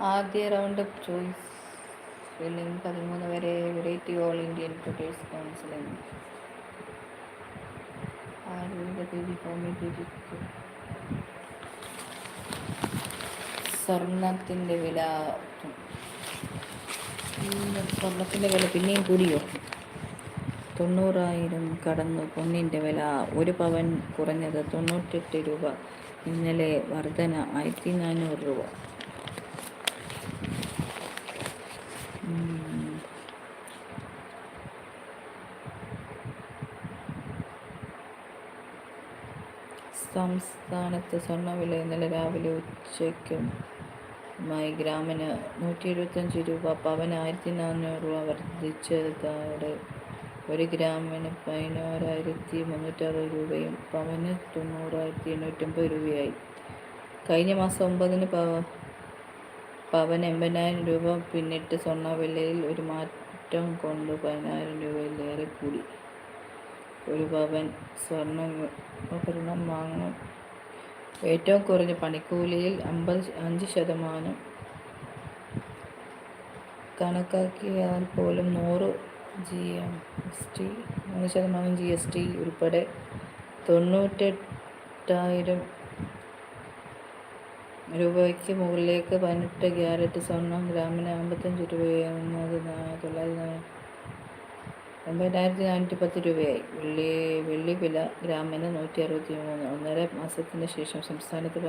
ആദ്യ round of choice filling 13 വരെ variety all Indian traders counselling സ്വർണത്തിൻ്റെ വില പിന്നെയും കൂടിയോ? 90,000 കടന്നു. പൊന്നിൻ്റെ വില 1 പവൻ കുറഞ്ഞത് 98 രൂപ. ഇന്നലെ വർധന 1400 രൂപ. സംസ്ഥാനത്ത് സ്വർണ്ണവില ഇന്നലെ രാവിലെ ഉച്ചയ്ക്കുമായി ഗ്രാമിന് 175 രൂപ, പവന് 1400 രൂപ വർദ്ധിച്ചതോടെ 1 ഗ്രാമിന് 16,360 രൂപയും പവന് 90,850 രൂപയായി. കഴിഞ്ഞ മാസം 9-ന് പവന് 80,000 രൂപ പിന്നിട്ട് സ്വർണ്ണവിലയിൽ ഒരു മാറ്റം കൊണ്ട് 10,000 രൂപയിലേറെ കൂടി. 1 പവൻ സ്വർണ്ണാഭരണം വാങ്ങാൻ ഏറ്റവും കുറഞ്ഞ പണിക്കൂലിയിൽ 5% കണക്കാക്കിയാൽ പോലും 3% GST ഉൾപ്പെടെ 98,000 രൂപയ്ക്ക് മുകളിലേക്ക് 18 ക്യാരറ്റ് സ്വർണം ഗ്രാമിന് 55 രൂപയെന്നത് 9,410 രൂപയായി. വെള്ളി വില ഗ്രാമിന് 163. 1.5 മാസത്തിന് ശേഷം സംസ്ഥാനത്ത്